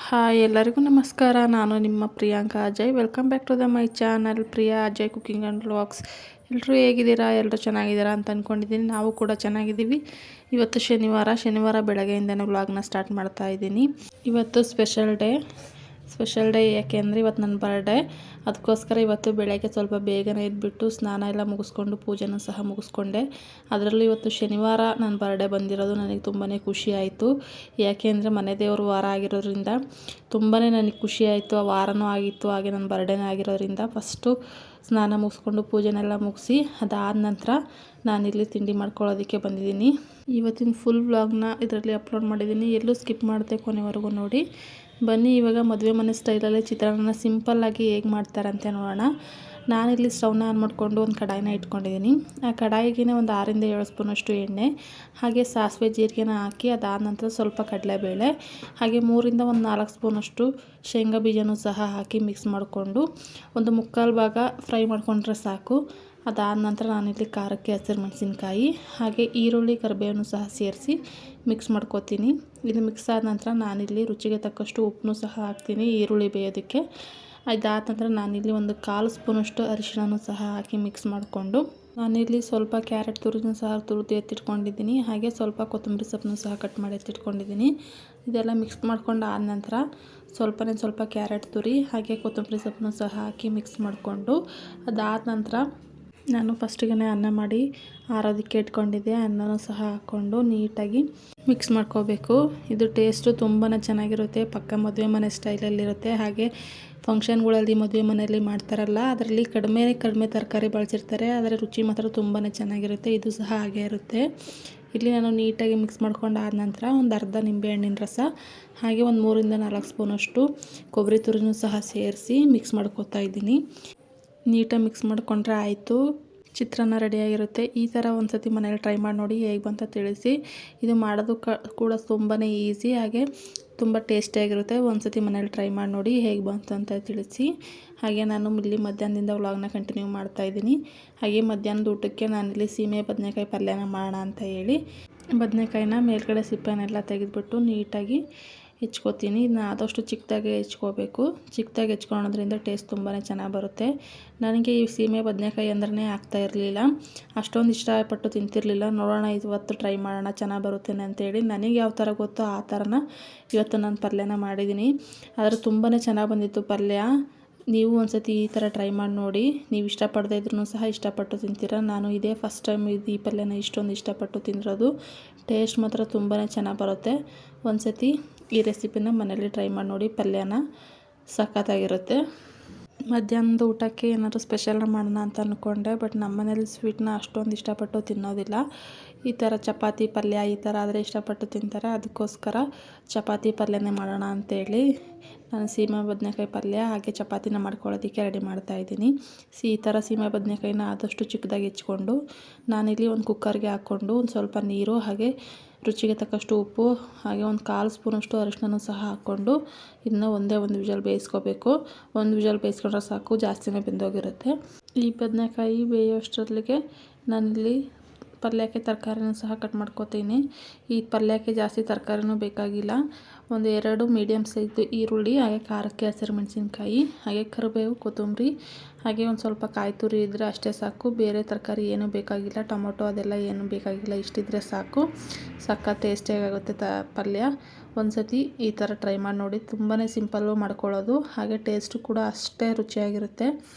Hi ಎಲ್ಲರಿಗೂ ನಮಸ್ಕಾರ. ನಾನು ನಿಮ್ಮ Priyanka Ajay. Welcome back to the my channel Priya Ajay cooking and vlogs. ಎಲ್ಲರೂ ಹೇಗಿದ್ದೀರಾ? ಎಲ್ಲರೂ ಚೆನ್ನಾಗಿದ್ದೀರಾ ಅಂತ ಅಂದ್ಕೊಂಡಿದ್ದೀನಿ. ನಾವು ಕೂಡ ಚೆನ್ನಾಗಿದ್ದೀವಿ. ಇವತ್ತು ಶನಿವಾರ ಬೆಳಗ್ಗೆಯಿಂದನೇ ವ್ಲಾಗ್ನ ಸ್ಟಾರ್ಟ್ ಮಾಡ್ತಾ ಇದ್ದೀನಿ. ಇವತ್ತು ಸ್ಪೆಷಲ್ ಡೇ ಯಾಕೆ ಅಂದರೆ ಇವತ್ತು ನನ್ನ ಬರ್ಡೇ. ಅದಕ್ಕೋಸ್ಕರ ಇವತ್ತು ಬೆಳಗ್ಗೆ ಸ್ವಲ್ಪ ಬೇಗನೆ ಎದ್ಬಿಟ್ಟು ಸ್ನಾನ ಎಲ್ಲ ಮುಗಿಸ್ಕೊಂಡು ಪೂಜೆನೂ ಸಹ ಮುಗಿಸ್ಕೊಂಡೆ. ಅದರಲ್ಲೂ ಇವತ್ತು ಶನಿವಾರ ನನ್ನ ಬರ್ಡೇ ಬಂದಿರೋದು ನನಗೆ ತುಂಬಾ ಖುಷಿ ಆಯಿತು. ಯಾಕೆ ಅಂದರೆ ಮನೆ ದೇವರು ವಾರ ಆಗಿರೋದ್ರಿಂದ ತುಂಬಾ ನನಗೆ ಖುಷಿ ಆಯಿತು. ಆ ವಾರನೂ ಆಗಿತ್ತು, ಹಾಗೆ ನನ್ನ ಬರ್ಡೇನೇ ಆಗಿರೋದ್ರಿಂದ ಫಸ್ಟು ಸ್ನಾನ ಮುಗಿಸ್ಕೊಂಡು ಪೂಜೆನೆಲ್ಲ ಮುಗಿಸಿ ಅದಾದ ನಂತರ ನಾನಿಲ್ಲಿ ತಿಂಡಿ ಮಾಡ್ಕೊಳ್ಳೋದಕ್ಕೆ ಬಂದಿದ್ದೀನಿ. ಇವತ್ತಿನ ಫುಲ್ ವ್ಲಾಗ್ನ ಇದರಲ್ಲಿ ಅಪ್ಲೋಡ್ ಮಾಡಿದ್ದೀನಿ. ಎಲ್ಲೂ ಸ್ಕಿಪ್ ಮಾಡದೆ ಕೊನೆವರೆಗೂ ನೋಡಿ. ಬನ್ನಿ ಇವಾಗ ಮದುವೆ ಮನೆ ಸ್ಟೈಲಲ್ಲಿ ಚಿತ್ರಾನ್ನ ಸಿಂಪಲ್ಲಾಗಿ ಹೇಗೆ ಮಾಡ್ತಾರೆ ಅಂತ ನೋಡೋಣ. ನಾನಿಲ್ಲಿ ಸ್ಟವ್ನ ಆನ್ ಮಾಡಿಕೊಂಡು ಒಂದು ಕಡಾಯಿನ ಇಟ್ಕೊಂಡಿದ್ದೀನಿ. ಆ ಕಡಾಯಿಗೆ ಒಂದು 6-7 ಸ್ಪೂನಷ್ಟು ಎಣ್ಣೆ, ಹಾಗೆ ಸಾಸಿವೆ ಜೀರಿಗೆನ ಹಾಕಿ ಅದಾದ ನಂತರ ಸ್ವಲ್ಪ ಕಡಲೆಬೇಳೆ, ಹಾಗೆ 3-4 ಸ್ಪೂನಷ್ಟು ಶೇಂಗಾ ಬೀಜನೂ ಸಹ ಹಾಕಿ ಮಿಕ್ಸ್ ಮಾಡಿಕೊಂಡು ಒಂದು 3/4 ಭಾಗ ಫ್ರೈ ಮಾಡಿಕೊಂಡ್ರೆ ಸಾಕು. ಅದಾದ ನಂತರ ನಾನಿಲ್ಲಿ ಖಾರಕ್ಕೆ ಹಸಿರು ಮೆಣಸಿನ್ಕಾಯಿ ಹಾಗೆ ಈರುಳ್ಳಿ ಕರಿಬೇವನ್ನು ಸಹ ಸೇರಿಸಿ ಮಿಕ್ಸ್ ಮಾಡ್ಕೊತೀನಿ. ಇದು ಮಿಕ್ಸ್ ಆದ ನಂತರ ನಾನಿಲ್ಲಿ ರುಚಿಗೆ ತಕ್ಕಷ್ಟು ಉಪ್ಪನ್ನು ಸಹ ಹಾಕ್ತೀನಿ ಈರುಳ್ಳಿ ಬೇಯೋದಕ್ಕೆ. ಅದಾದ ನಂತರ ನಾನಿಲ್ಲಿ ಒಂದು 1/4 ಸ್ಪೂನಷ್ಟು ಅರಿಶಿಣನೂ ಸಹ ಹಾಕಿ ಮಿಕ್ಸ್ ಮಾಡಿಕೊಂಡು ನಾನಿಲ್ಲಿ ಸ್ವಲ್ಪ ಕ್ಯಾರೆಟ್ ತುರಿನೂ ಸಹ ತುರಿದು ಎತ್ತಿಟ್ಕೊಂಡಿದ್ದೀನಿ. ಹಾಗೆ ಸ್ವಲ್ಪ ಕೊತ್ತಂಬರಿ ಸೊಪ್ಪನ್ನು ಸಹ ಕಟ್ ಮಾಡಿ ಎತ್ತಿಟ್ಕೊಂಡಿದ್ದೀನಿ. ಇದೆಲ್ಲ ಮಿಕ್ಸ್ ಮಾಡ್ಕೊಂಡು ಆದ ನಂತರ ಸ್ವಲ್ಪ ಕ್ಯಾರೆಟ್ ತುರಿ ಹಾಗೆ ಕೊತ್ತಂಬರಿ ಸೊಪ್ಪನ್ನು ಸಹ ಹಾಕಿ ಮಿಕ್ಸ್ ಮಾಡಿಕೊಂಡು ಅದಾದ ನಂತರ ನಾನು ಫಸ್ಟಿಗೆ ಅನ್ನ ಮಾಡಿ ಆರೋದಕ್ಕೆ ಇಟ್ಕೊಂಡಿದ್ದೆ. ಅನ್ನನೂ ಸಹ ಹಾಕ್ಕೊಂಡು ನೀಟಾಗಿ ಮಿಕ್ಸ್ ಮಾಡ್ಕೋಬೇಕು. ಇದು ಟೇಸ್ಟು ತುಂಬಾ ಚೆನ್ನಾಗಿರುತ್ತೆ. ಪಕ್ಕ ಮದುವೆ ಮನೆ ಸ್ಟೈಲಲ್ಲಿರುತ್ತೆ. ಹಾಗೆ ಫಂಕ್ಷನ್ಗಳಲ್ಲಿ ಮದುವೆ ಮನೆಯಲ್ಲಿ ಮಾಡ್ತಾರಲ್ಲ ಅದರಲ್ಲಿ ಕಡಿಮೆ ತರಕಾರಿ ಬಳಸಿರ್ತಾರೆ, ಆದರೆ ರುಚಿ ಮಾತ್ರ ತುಂಬಾ ಚೆನ್ನಾಗಿರುತ್ತೆ. ಇದು ಸಹ ಹಾಗೆ ಇರುತ್ತೆ. ಇಲ್ಲಿ ನಾನು ನೀಟಾಗಿ ಮಿಕ್ಸ್ ಮಾಡ್ಕೊಂಡು ಆದ ನಂತರ ಒಂದು ಅರ್ಧ ನಿಂಬೆಹಣ್ಣಿನ ರಸ ಹಾಗೆ ಒಂದು 3-4 ಸ್ಪೂನಷ್ಟು ಕೊಬ್ಬರಿ ತುರಿನೂ ಸಹ ಸೇರಿಸಿ ಮಿಕ್ಸ್ ಮಾಡ್ಕೊತಾ ಇದ್ದೀನಿ. ನೀಟಾಗಿ ಮಿಕ್ಸ್ ಮಾಡಿಕೊಂಡ್ರೆ ಆಯಿತು, ಚಿತ್ರಾನ್ನ ರೆಡಿಯಾಗಿರುತ್ತೆ. ಈ ಥರ ಒಂದು ಸತಿ ಮನೇಲಿ ಟ್ರೈ ಮಾಡಿ ನೋಡಿ, ಹೇಗೆ ಬಂತ ತಿಳಿಸಿ. ಇದು ಮಾಡೋದು ಕೂಡ ತುಂಬಾ ಈಸಿ, ಹಾಗೆ ತುಂಬ ಟೇಸ್ಟಿಯಾಗಿರುತ್ತೆ. ಒಂದು ಸತಿ ಮನೇಲಿ ಟ್ರೈ ಮಾಡಿ ನೋಡಿ, ಹೇಗೆ ಬಂತು ಅಂತ ತಿಳಿಸಿ. ಹಾಗೆ ನಾನು ಇಲ್ಲಿ ಮಧ್ಯಾಹ್ನದಿಂದ ವ್ಲಾಗ್ನ ಕಂಟಿನ್ಯೂ ಮಾಡ್ತಾಯಿದ್ದೀನಿ. ಹಾಗೆ ಮಧ್ಯಾಹ್ನದ ಊಟಕ್ಕೆ ನಾನಿಲ್ಲಿ ಸೀಮೆ ಬದನೆಕಾಯಿ ಪಲ್ಯನ ಮಾಡೋಣ ಅಂತ ಹೇಳಿ ಬದನೆಕಾಯಿನ ಮೇಲ್ಗಡೆ ಸಿಪ್ಪೆನೆಲ್ಲ ತೆಗೆದುಬಿಟ್ಟು ನೀಟಾಗಿ ಹೆಚ್ಕೋತೀನಿ. ಇದನ್ನ ಆದಷ್ಟು ಚಿಕ್ಕದಾಗೆ ಹೆಚ್ಕೋಬೇಕು. ಚಿಕ್ಕದಾಗಿ ಹೆಚ್ಕೊಳ್ಳೋದ್ರಿಂದ ಟೇಸ್ಟ್ ತುಂಬಾ ಚೆನ್ನಾಗಿ ಬರುತ್ತೆ. ನನಗೆ ಈ ಸೀಮೆ ಬದನೆಕಾಯಿ ಅಂದ್ರೆ ಆಗ್ತಾ ಇರಲಿಲ್ಲ, ಅಷ್ಟೊಂದು ಇಷ್ಟಪಟ್ಟು ತಿಂತಿರಲಿಲ್ಲ. ನೋಡೋಣ ಇವತ್ತು ಟ್ರೈ ಮಾಡೋಣ ಚೆನ್ನಾಗಿ ಬರುತ್ತೇನೆ ಅಂತೇಳಿ ನನಗೆ ಯಾವ ಥರ ಗೊತ್ತೋ ಆ ಥರನ ಇವತ್ತು ನಾನು ಪಲ್ಯನ ಮಾಡಿದ್ದೀನಿ. ಆದರೆ ತುಂಬಾ ಚೆನ್ನಾಗಿ ಬಂದಿತ್ತು ಪಲ್ಯ. ನೀವು ಒಂದು ಸತಿ ಈ ಥರ ಟ್ರೈ ಮಾಡಿ ನೋಡಿ. ನೀವು ಇಷ್ಟಪಡದೇ ಇದ್ರೂ ಸಹ ಇಷ್ಟಪಟ್ಟು ತಿಂತೀರ. ನಾನು ಇದೇ ಫಸ್ಟ್ ಟೈಮ್ ಈ ಪಲ್ಯನ ಇಷ್ಟೊಂದು ಇಷ್ಟಪಟ್ಟು ತಿಂದಿರೋದು. ಟೇಸ್ಟ್ ಮಾತ್ರ ತುಂಬಾ ಚೆನ್ನಾಗಿ ಬರುತ್ತೆ. ಒಂದು ಸತಿ ಈ ರೆಸಿಪಿನ ಮನೇಲಿ ಟ್ರೈ ಮಾಡಿ ನೋಡಿ, ಪಲ್ಯನ ಸಖತ್ತಾಗಿರುತ್ತೆ. ಮಧ್ಯಾಹ್ನದ ಊಟಕ್ಕೆ ಏನಾದರೂ ಸ್ಪೆಷಲ್ನ ಮಾಡೋಣ ಅಂತ ಅಂದ್ಕೊಂಡೆ, ಬಟ್ ನಮ್ಮ ಮನೇಲಿ ಸ್ವೀಟ್ನ ಅಷ್ಟೊಂದು ಇಷ್ಟಪಟ್ಟು ತಿನ್ನೋದಿಲ್ಲ. ಈ ಥರ ಚಪಾತಿ ಪಲ್ಯ ಈ ಥರ ಆದರೆ ಇಷ್ಟಪಟ್ಟು ತಿಂತಾರೆ. ಅದಕ್ಕೋಸ್ಕರ ಚಪಾತಿ ಪಲ್ಯನೇ ಮಾಡೋಣ ಅಂತೇಳಿ ನಾನು ಸೀಮೆ ಬದನೆಕಾಯಿ ಪಲ್ಯ ಹಾಗೆ ಚಪಾತಿನ ಮಾಡ್ಕೊಳ್ಳೋದಕ್ಕೆ ರೆಡಿ ಮಾಡ್ತಾಯಿದ್ದೀನಿ. ಈ ಥರ ಸೀಮೆ ಬದನೆಕಾಯಿನ ಆದಷ್ಟು ಚಿಕ್ಕದಾಗಿ ಹೆಚ್ಕೊಂಡು ನಾನಿಲ್ಲಿ ಒಂದು ಕುಕ್ಕರ್ಗೆ ಹಾಕ್ಕೊಂಡು ಒಂದು ಸ್ವಲ್ಪ ನೀರು ಹಾಗೆ ರುಚಿಗೆ ತಕ್ಕಷ್ಟು ಉಪ್ಪು ಹಾಗೆ ಒಂದು 1/4 ಸ್ಪೂನಷ್ಟು ಅರಿಶಿಣನೂ ಸಹ ಹಾಕ್ಕೊಂಡು ಇದನ್ನ ಒಂದೇ ಒಂದು ವಿಷಲ್ ಬೇಯಿಸ್ಕೋಬೇಕು. ಒಂದು ವಿಷಲ್ ಬೇಯಿಸ್ಕೊಂಡ್ರೆ ಸಾಕು, ಜಾಸ್ತಿನೇ ಬೆಂದೋಗಿರುತ್ತೆ. ಈ ಬದನೆಕಾಯಿ ಬೇಯೋಷ್ಟರಲ್ಲಿಗೆ ನಾನಿಲ್ಲಿ ಪಲ್ಯಕ್ಕೆ ತರಕಾರಿನೂ ಸಹ ಕಟ್ ಮಾಡ್ಕೊತೀನಿ. ಈ ಪಲ್ಯಕ್ಕೆ ಜಾಸ್ತಿ ತರಕಾರಿನೂ ಬೇಕಾಗಿಲ್ಲ. ಒಂದು 2 ಮೀಡಿಯಮ್ ಸೈಜ್ ಈರುಳ್ಳಿ ಹಾಗೆ ಖಾರಕ್ಕೆ ಹಸಿರು ಮೆಣಸಿನ್ಕಾಯಿ ಹಾಗೆ ಕರಿಬೇವು ಕೊತ್ತಂಬರಿ ಹಾಗೆ ಒಂದು ಸ್ವಲ್ಪ ಕಾಯಿ ತುರಿ ಇದ್ದರೆ ಅಷ್ಟೇ ಸಾಕು. ಬೇರೆ ತರಕಾರಿ ಏನೂ ಬೇಕಾಗಿಲ್ಲ, ಟೊಮೊಟೊ ಅದೆಲ್ಲ ಏನೂ ಬೇಕಾಗಿಲ್ಲ. ಇಷ್ಟಿದ್ರೆ ಸಾಕು, ಸಖತ್ ಟೇಸ್ಟಿಯಾಗುತ್ತೆ ಪಲ್ಯ. ಒಂದು ಸತಿ ಈ ಥರ ಟ್ರೈ ಮಾಡಿ ನೋಡಿ. ತುಂಬಾ ಸಿಂಪಲ್ಲು ಮಾಡ್ಕೊಳ್ಳೋದು, ಹಾಗೆ ಟೇಸ್ಟು ಕೂಡ ಅಷ್ಟೇ ರುಚಿಯಾಗಿರುತ್ತೆ.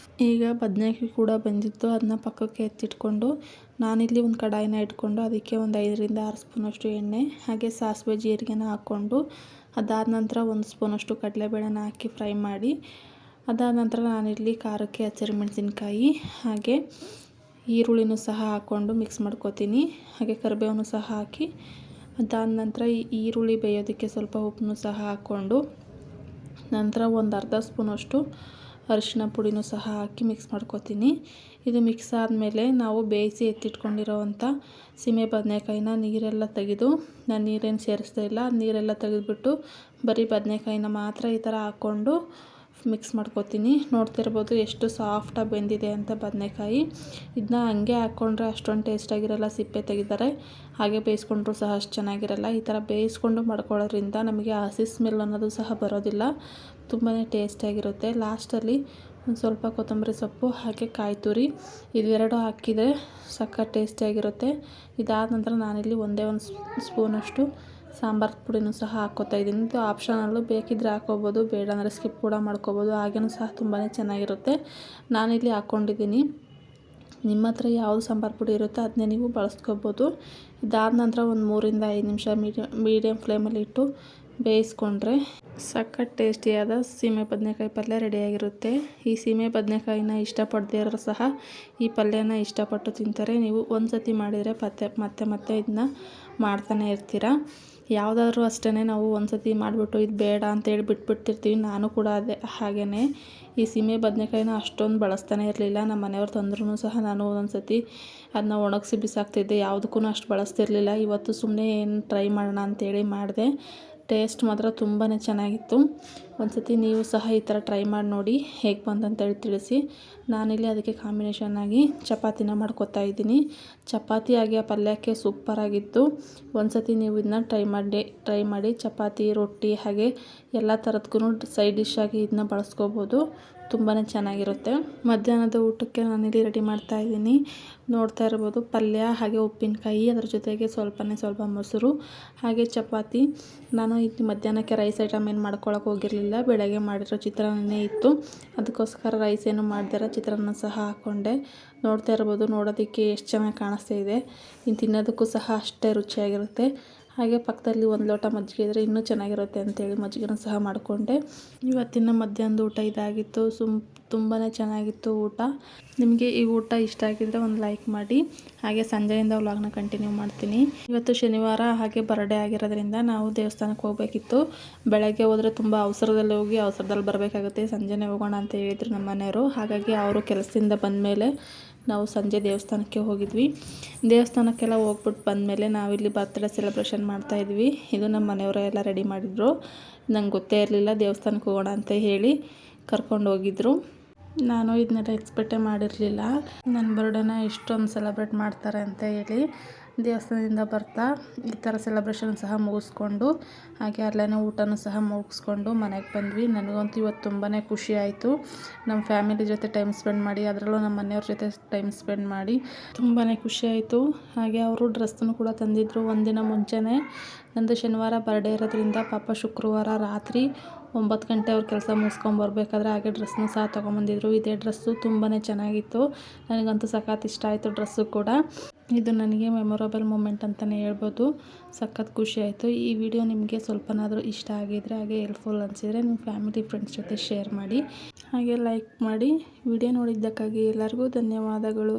ಈಗ ಬದನೆಕಾಯಿ ಕೂಡ ಬಂದಿತ್ತು, ಅದನ್ನ ಪಕ್ಕಕ್ಕೆ ಎತ್ತಿಟ್ಕೊಂಡು ನಾನಿಲ್ಲಿ ಒಂದು ಕಡಾಯಿನ ಇಟ್ಕೊಂಡು ಅದಕ್ಕೆ ಒಂದು 5-6 ಸ್ಪೂನಷ್ಟು ಎಣ್ಣೆ ಹಾಗೆ ಸಾಸಿವೆ ಜೀರಿಗೆನ ಹಾಕ್ಕೊಂಡು ಅದಾದ ನಂತರ 1 ಸ್ಪೂನಷ್ಟು ಕಡಲೆಬೇಳೆನ ಹಾಕಿ ಫ್ರೈ ಮಾಡಿ ಅದಾದ ನಂತರ ನಾನಿಲ್ಲಿ ಖಾರಕ್ಕೆ ಹಸಿರು ಮೆಣಸಿನ್ಕಾಯಿ ಹಾಗೆ ಈರುಳ್ಳಿನೂ ಸಹ ಹಾಕ್ಕೊಂಡು ಮಿಕ್ಸ್ ಮಾಡ್ಕೊತೀನಿ. ಹಾಗೆ ಕರಿಬೇವನ್ನು ಸಹ ಹಾಕಿ ಅದಾದ ನಂತರ ಈ ಈರುಳ್ಳಿ ಬೇಯೋದಕ್ಕೆ ಸ್ವಲ್ಪ ಉಪ್ಪನ್ನು ಸಹ ಹಾಕ್ಕೊಂಡು ನಂತರ ಒಂದು ಅರ್ಧ ಸ್ಪೂನಷ್ಟು ಅರಿಶಿಣ ಪುಡಿನೂ ಸಹ ಹಾಕಿ ಮಿಕ್ಸ್ ಮಾಡ್ಕೊತೀನಿ. ಇದು ಮಿಕ್ಸ್ ಆದಮೇಲೆ ನಾವು ಬೇಯಿಸಿ ಎತ್ತಿಟ್ಕೊಂಡಿರೋವಂಥ ಸೀಮೆ ಬದನೆಕಾಯಿನ ನೀರೆಲ್ಲ ತೆಗೆದು, ನಾನು ನೀರೇನು ಸೇರಿಸ್ತಾ ಇಲ್ಲ, ನೀರೆಲ್ಲ ತೆಗೆದುಬಿಟ್ಟು ಬರೀ ಬದನೆಕಾಯಿನ ಮಾತ್ರ ಈ ಥರ ಹಾಕ್ಕೊಂಡು ಮಿಕ್ಸ್ ಮಾಡ್ಕೊತೀನಿ. ನೋಡ್ತಿರ್ಬೋದು ಎಷ್ಟು ಸಾಫ್ಟಾಗಿ ಬೆಂದಿದೆ ಅಂತ ಬದನೆಕಾಯಿ. ಇದನ್ನ ಹಂಗೆ ಹಾಕ್ಕೊಂಡ್ರೆ ಅಷ್ಟೊಂದು ಟೇಸ್ಟಾಗಿರಲ್ಲ, ಸಿಪ್ಪೆ ತೆಗಿತಾರೆ. ಹಾಗೆ ಬೇಯಿಸ್ಕೊಂಡ್ರೂ ಸಹ ಅಷ್ಟು ಚೆನ್ನಾಗಿರಲ್ಲ. ಈ ಥರ ಬೇಯಿಸ್ಕೊಂಡು ಮಾಡ್ಕೊಳ್ಳೋದ್ರಿಂದ ನಮಗೆ ಹಸಿ ಸ್ಮೆಲ್ ಅನ್ನೋದು ಸಹ ಬರೋದಿಲ್ಲ, ತುಂಬಾ ಟೇಸ್ಟಿಯಾಗಿರುತ್ತೆ. ಲಾಸ್ಟಲ್ಲಿ ಒಂದು ಸ್ವಲ್ಪ ಕೊತ್ತಂಬರಿ ಸೊಪ್ಪು ಹಾಗೆ ಕಾಯಿ ತುರಿ ಇವೆರಡು ಹಾಕಿದರೆ ಸಖತ್ ಟೇಸ್ಟಿಯಾಗಿರುತ್ತೆ. ಇದಾದ ನಂತರ ನಾನಿಲ್ಲಿ ಒಂದೇ ಒಂದು ಸ್ಪೂನಷ್ಟು ಸಾಂಬಾರು ಪುಡಿನೂ ಸಹ ಹಾಕ್ಕೋತಾ ಇದ್ದೀನಿ. ಇದು ಆಪ್ಷನಲ್ಲು, ಬೇಕಿದ್ದರೆ ಹಾಕ್ಕೋಬೋದು, ಬೇಡ ಅಂದರೆ ಸ್ಕಿಪ್ ಕೂಡ ಮಾಡ್ಕೋಬೋದು. ಹಾಗೆಯೂ ಸಹ ತುಂಬಾ ಚೆನ್ನಾಗಿರುತ್ತೆ. ನಾನಿಲ್ಲಿ ಹಾಕ್ಕೊಂಡಿದ್ದೀನಿ. ನಿಮ್ಮ ಹತ್ರ ಯಾವುದು ಸಾಂಬಾರು ಪುಡಿ ಇರುತ್ತೋ ಅದನ್ನೇ ನೀವು ಬಳಸ್ಕೋಬೋದು. ಇದಾದ ನಂತರ ಒಂದು 3 ರಿಂದ 5 ನಿಮಿಷ ಮೀಡಿಯಮ್ ಫ್ಲೇಮಲ್ಲಿ ಇಟ್ಟು ಬೇಯಿಸ್ಕೊಂಡ್ರೆ ಸಖತ್ ಟೇಸ್ಟಿಯಾದ ಸೀಮೆ ಬದನೆಕಾಯಿ ಪಲ್ಯ ರೆಡಿಯಾಗಿರುತ್ತೆ. ಈ ಸೀಮೆ ಬದನೆಕಾಯಿನ ಇಷ್ಟಪಡದೇ ಇರೋರು ಸಹ ಈ ಪಲ್ಯನ ಇಷ್ಟಪಟ್ಟು ತಿಂತಾರೆ. ನೀವು ಒಂದು ಸತಿ ಮಾಡಿದರೆ ಮತ್ತೆ ಮತ್ತೆ ಇದನ್ನ ಮಾಡ್ತಾನೆ ಇರ್ತೀರ. ಯಾವುದಾದ್ರೂ ಅಷ್ಟೇ, ನಾವು ಒಂದು ಸತಿ ಮಾಡಿಬಿಟ್ಟು ಇದು ಬೇಡ ಅಂತೇಳಿ ಬಿಟ್ಬಿಡ್ತಿರ್ತೀವಿ. ನಾನು ಕೂಡ ಹಾಗೆಯೇ ಈ ಸೀಮೆ ಬದನೆಕಾಯಿನ ಅಷ್ಟೊಂದು ಬಳಸ್ತಾನೆ ಇರಲಿಲ್ಲ. ನಮ್ಮ ಮನೆಯವ್ರು ತಂದ್ರೂ ಸಹ ನಾನು ಒಂದೊಂದು ಸತಿ ಅದನ್ನ ಒಣಗಿಸಿ ಬಿಸಾಕ್ತಿದ್ದೆ, ಯಾವುದಕ್ಕೂ ಅಷ್ಟು ಬಳಸ್ತಿರ್ಲಿಲ್ಲ. ಇವತ್ತು ಸುಮ್ಮನೆ ಏನು ಟ್ರೈ ಮಾಡೋಣ ಅಂತೇಳಿ ಮಾಡಿದೆ. ಟೇಸ್ಟ್ ಮಾತ್ರ ತುಂಬಾ ಚೆನ್ನಾಗಿತ್ತು. ಒಂದು ಸತಿ ನೀವು ಸಹ ಈ ಥರ ಟ್ರೈ ಮಾಡಿ ನೋಡಿ, ಹೇಗೆ ಬಂತಂತೇಳಿ ತಿಳಿಸಿ. ನಾನಿಲ್ಲಿ ಅದಕ್ಕೆ ಕಾಂಬಿನೇಷನ್ನಾಗಿ ಚಪಾತಿನ ಮಾಡ್ಕೊತಾ ಇದ್ದೀನಿ. ಚಪಾತಿ ಆಗಿ ಆ ಪಲ್ಯಕ್ಕೆ ಸೂಪರಾಗಿತ್ತು. ಒಂದು ಸತಿ ನೀವು ಇದನ್ನ ಟ್ರೈ ಮಾಡಿ ಚಪಾತಿ, ರೊಟ್ಟಿ ಹಾಗೆ ಎಲ್ಲ ಥರದ್ಗೂ ಸೈಡ್ ಡಿಶ್ಶಾಗಿ ಇದನ್ನ ಬಳಸ್ಕೋಬೋದು. ತುಂಬಾ ಚೆನ್ನಾಗಿರುತ್ತೆ. ಮಧ್ಯಾಹ್ನದ ಊಟಕ್ಕೆ ನಾನಿಲ್ಲಿ ರೆಡಿ ಮಾಡ್ತಾ ಇದ್ದೀನಿ. ನೋಡ್ತಾ ಇರ್ಬೋದು, ಪಲ್ಯ ಹಾಗೆ ಉಪ್ಪಿನಕಾಯಿ, ಅದರ ಜೊತೆಗೆ ಸ್ವಲ್ಪ ಮೊಸರು ಹಾಗೆ ಚಪಾತಿ. ನಾನು ಇಲ್ಲಿ ಮಧ್ಯಾಹ್ನಕ್ಕೆ ರೈಸ್ ಐಟಮ್ ಏನು ಮಾಡ್ಕೊಳಕ್ಕೆ ಹೋಗಿರಲಿಲ್ಲ. ಬೆಳಗ್ಗೆ ಮಾಡಿರೋ ಚಿತ್ರಾನ್ನನೇ ಇತ್ತು, ಅದಕ್ಕೋಸ್ಕರ ರೈಸ್ ಏನು ಮಾಡ್ದಿರ ಚಿತ್ರಾನ್ನ ಸಹ ಹಾಕ್ಕೊಂಡೆ. ನೋಡ್ತಾ ಇರ್ಬೋದು, ನೋಡೋದಕ್ಕೆ ಎಷ್ಟು ಚೆನ್ನಾಗಿ ಕಾಣಿಸ್ತಾ ಇದೆ. ಇನ್ನು ತಿನ್ನೋದಕ್ಕೂ ಸಹ ಅಷ್ಟೇ ರುಚಿಯಾಗಿರುತ್ತೆ. ಹಾಗೆ ಪಕ್ಕದಲ್ಲಿ ಒಂದು ಲೋಟ ಮಜ್ಜಿಗೆ ಇದ್ದರೆ ಇನ್ನೂ ಚೆನ್ನಾಗಿರುತ್ತೆ ಅಂತೇಳಿ ಮಜ್ಜಿಗೆನೂ ಸಹ ಮಾಡಿಕೊಂಡೆ. ಇವತ್ತಿನ ಮಧ್ಯಾಹ್ನದ ಊಟ ಇದಾಗಿತ್ತು. ತುಂಬಾ ಚೆನ್ನಾಗಿತ್ತು ಊಟ. ನಿಮಗೆ ಈ ಊಟ ಇಷ್ಟ ಆಗಿದ್ದರೆ ಒಂದು ಲೈಕ್ ಮಾಡಿ. ಹಾಗೆ ಸಂಜೆಯಿಂದ ವ್ಲಾಗ್ನ ಕಂಟಿನ್ಯೂ ಮಾಡ್ತೀನಿ. ಇವತ್ತು ಶನಿವಾರ ಹಾಗೆ ಬರ್ಡೇ ಆಗಿರೋದ್ರಿಂದ ನಾವು ದೇವಸ್ಥಾನಕ್ಕೆ ಹೋಗಬೇಕಿತ್ತು. ಬೆಳಗ್ಗೆ ಹೋದರೆ ತುಂಬ ಅವಸರದಲ್ಲಿ ಹೋಗಿ ಅವಸರದಲ್ಲಿ ಬರಬೇಕಾಗುತ್ತೆ. ಸಂಜೆನೇ ಹೋಗೋಣ ಅಂತ ಹೇಳಿದರು ನಮ್ಮ ಮನೆಯವರು. ಹಾಗಾಗಿ ಅವರು ಕೆಲಸದಿಂದ ಬಂದಮೇಲೆ ನಾವು ಸಂಜೆ ದೇವಸ್ಥಾನಕ್ಕೆ ಹೋಗಿದ್ವಿ. ದೇವಸ್ಥಾನಕ್ಕೆಲ್ಲ ಹೋಗ್ಬಿಟ್ಟು ಬಂದಮೇಲೆ ನಾವಿಲ್ಲಿ ಬರ್ತ್ಡೇ ಸೆಲೆಬ್ರೇಷನ್ ಮಾಡ್ತಾಯಿದ್ವಿ. ಇದು ನಮ್ಮ ಮನೆಯವರೇ ಎಲ್ಲ ರೆಡಿ ಮಾಡಿದರು. ನಂಗೆ ಗೊತ್ತೇ ಇರಲಿಲ್ಲ, ದೇವಸ್ಥಾನಕ್ಕೆ ಹೋಗೋಣ ಅಂತ ಹೇಳಿ ಕರ್ಕೊಂಡು ಹೋಗಿದ್ರು. ನಾನು ಇದನ್ನೆಲ್ಲ ಎಕ್ಸ್ಪೆಕ್ಟೇ ಮಾಡಿರಲಿಲ್ಲ, ನನ್ನ ಬರ್ಡೇನ ಇಷ್ಟೊಂದು ಸೆಲೆಬ್ರೇಟ್ ಮಾಡ್ತಾರೆ ಅಂತ ಹೇಳಿ. ದೇವಸ್ಥಾನದಿಂದ ಬರ್ತಾ ಈ ಥರ ಸೆಲೆಬ್ರೇಷನ್ ಸಹ ಮುಗಿಸ್ಕೊಂಡು ಹಾಗೆ ಅಲ್ಲೇ ಊಟನೂ ಸಹ ಮುಗಿಸ್ಕೊಂಡು ಮನೆಗೆ ಬಂದ್ವಿ. ನನಗಂತೂ ಇವತ್ತು ತುಂಬಾ ಖುಷಿ ಆಯಿತು. ನಮ್ಮ ಫ್ಯಾಮಿಲಿ ಜೊತೆ ಟೈಮ್ ಸ್ಪೆಂಡ್ ಮಾಡಿ, ಅದರಲ್ಲೂ ನಮ್ಮ ಮನೆಯವ್ರ ಜೊತೆ ಟೈಮ್ ಸ್ಪೆಂಡ್ ಮಾಡಿ ತುಂಬಾ ಖುಷಿ ಆಯಿತು. ಹಾಗೆ ಅವರು ಡ್ರೆಸ್ಸನ್ನು ಕೂಡ ತಂದಿದ್ದರು ಒಂದಿನ ಮುಂಚೆನೇ. ನಂದು ಶನಿವಾರ ಬರ್ಡೇ ಇರೋದ್ರಿಂದ ಪಾಪ ಶುಕ್ರವಾರ ರಾತ್ರಿ 9 ಗಂಟೆ ಅವ್ರ ಕೆಲಸ ಮುಗಿಸ್ಕೊಂಬರ್ಬೇಕಾದ್ರೆ ಹಾಗೆ ಡ್ರೆಸ್ಸನ್ನು ಸಹ ತೊಗೊಂಬಂದಿದ್ರು. ಇದೇ ಡ್ರೆಸ್ಸು ತುಂಬಾ ಚೆನ್ನಾಗಿತ್ತು. ನನಗಂತೂ ಸಖತ್ ಇಷ್ಟ ಆಯಿತು ಡ್ರೆಸ್ಸು ಕೂಡ. ಇದು ನನಗೆ ಮೆಮೊರಬಲ್ ಮೂಮೆಂಟ್ ಅಂತಲೇ ಹೇಳ್ಬೋದು. ಸಖತ್ ಖುಷಿ ಆಯಿತು. ಈ ವಿಡಿಯೋ ನಿಮಗೆ ಸ್ವಲ್ಪನಾದರೂ ಇಷ್ಟ ಆಗಿದ್ದರೆ ಹಾಗೆ ಹೆಲ್ಪ್ಫುಲ್ ಅನಿಸಿದರೆ ನಿಮ್ಮ ಫ್ಯಾಮಿಲಿ ಫ್ರೆಂಡ್ಸ್ ಜೊತೆ ಶೇರ್ ಮಾಡಿ, ಹಾಗೆ ಲೈಕ್ ಮಾಡಿ. ವಿಡಿಯೋ ನೋಡಿದ್ದಕ್ಕಾಗಿ ಎಲ್ಲರಿಗೂ ಧನ್ಯವಾದಗಳು.